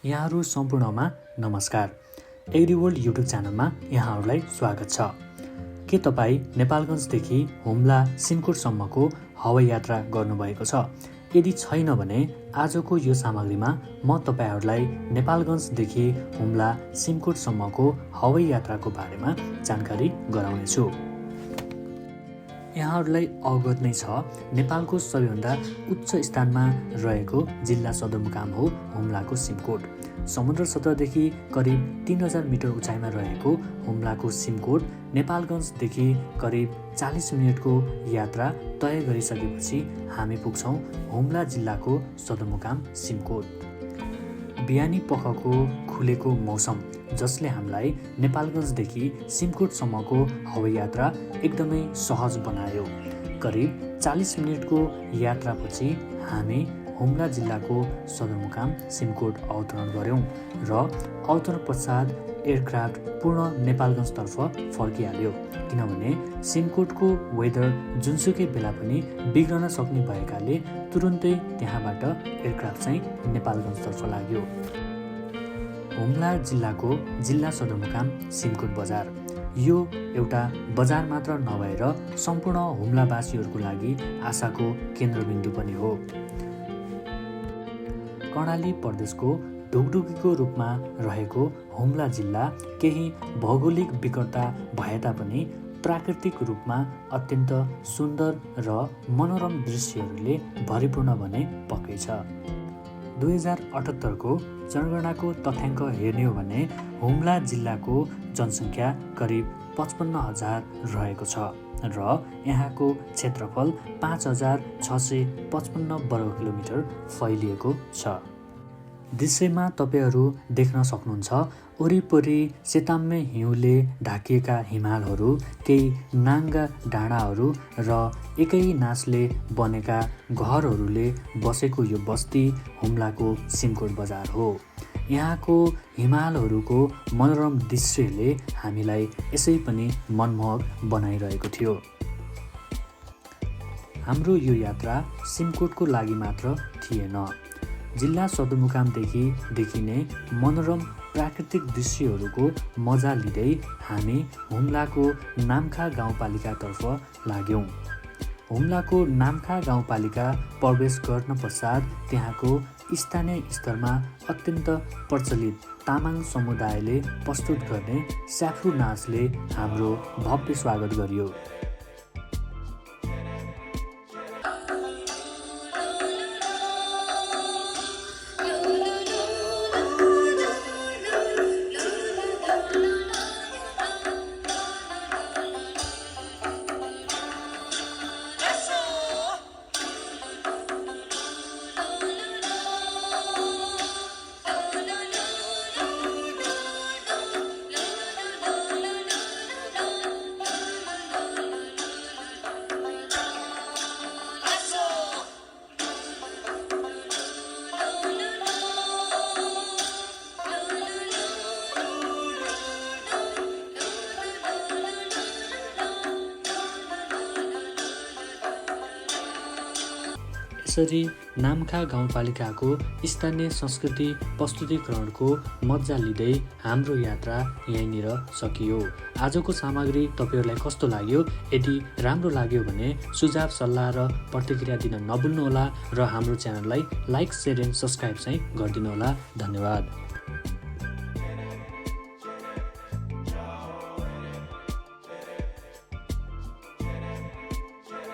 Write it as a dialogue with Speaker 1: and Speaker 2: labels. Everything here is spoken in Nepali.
Speaker 1: यहाँहरू सम्पूर्णमा नमस्कार। एग्रीवर्ल्ड युट्युब च्यानलमा यहाँहरूलाई स्वागत छ। के तपाईँ नेपालगञ्जदेखि हुम्ला सिमकुटसम्मको हवाई यात्रा गर्नुभएको छ? यदि छैन भने आजको यो सामग्रीमा म तपाईहरूलाई नेपालगञ्जदेखि हुम्ला सिमकुटसम्मको हवाई यात्राको बारेमा जानकारी गराउनेछु। यहाँहरूलाई अवगत नै छ, नेपालको सबैभन्दा उच्च स्थानमा रहेको जिल्ला सदरमुकाम हो हुम्लाको सिमकोट। समुद्र सतहदेखि करिब 3000 मिटर उचाइमा रहेको हुम्लाको सिमकोट नेपालगञ्जदेखि करिब 40 मिनटको यात्रा तय गरिसकेपछि हामी पुग्छौँ हुम्ला जिल्लाको सदरमुकाम सिमकोट। बिहानी पखको खुलेको मौसम जसले हामीलाई नेपालगञ्जदेखि सिमकोटसम्मको हवाई यात्रा एकदमै सहज बनायो। करिब 40 मिनटको यात्रापछि हामी हुम्ला जिल्लाको सदरमुकाम सिमकोट अवतरण गऱ्यौँ र अवतरण पश्चात एयरक्राफ्ट पूर्ण नेपालगञ्जतर्फ फर्किहाल्यो, किनभने सिमकोटको वेदर जुनसुकै बेला पनि बिग्रन सक्ने भएकाले तुरुन्तै त्यहाँबाट एयरक्राफ्ट चाहिँ नेपालगञ्जतर्फ लाग्यो। हुम्ला जिल्लाको जिल्ला सदरमुकाम सिमकोट बजार यो एउटा बजार मात्र नभएर सम्पूर्ण हुम्लावासीहरूको लागि आशाको केन्द्रबिन्दु पनि हो। कर्णाली प्रदेशको ढुकढुकीको रूपमा रहेको हुम्ला जिल्ला केही भौगोलिक विकटता भए तापनि प्राकृतिक रूपमा अत्यन्त सुन्दर र मनोरम दृश्यहरूले भरिपूर्ण भने पक्कै छ। 2078 को जनगणनाको तथ्याङ्क हेर्ने हो भने हुम्ला जिल्लाको जनसङ्ख्या करिब 55,000 रहेको छ र यहाँको क्षेत्रफल 5,655 वर्ग किलोमिटर फैलिएको छ। दृश्यमा तपाईँहरू देख्न सक्नुहुन्छ वरिपरि सेताम्य हिउँले ढाकिएका हिमालहरू, केही नाङ्गा डाँडाहरू र एकै नासले बनेका घरहरूले बसेको यो बस्ती हुम्लाको सिमकोट बजार हो। यहाँको हिमालहरूको मनोरम दृश्यले हामीलाई यसै पनि मनमोहक बनाइरहेको थियो। हाम्रो यो यात्रा सिमकोटको लागि मात्र थिएन। जिल्ला सदरमुकामदेखि देखिने मनोरम प्राकृतिक दृश्यहरूको मजा लिँदै हामी हुम्लाको नाम्खा गाउँपालिकातर्फ लाग्यौँ। हुम्लाको नाम्खा गाउँपालिका प्रवेश गर्न पश्चात त्यहाँको स्थानीय स्तरमा अत्यन्त प्रचलित तामाङ समुदायले प्रस्तुत गर्ने स्याफु नाचले हाम्रो भव्य स्वागत गरियो। यसरी नाम्खा गाउँपालिकाको स्थानीय संस्कृति प्रस्तुतिकरणको मजा लिँदै हाम्रो यात्रा यहीँनिर सकियो। आजको सामग्री तपाईँहरूलाई कस्तो लाग्यो? यदि राम्रो लाग्यो भने सुझाव सल्लाह र प्रतिक्रिया दिन नभुल्नुहोला र हाम्रो च्यानललाई लाइक, सेयर एन्ड सब्सक्राइब चाहिँ गरिदिनुहोला। धन्यवाद।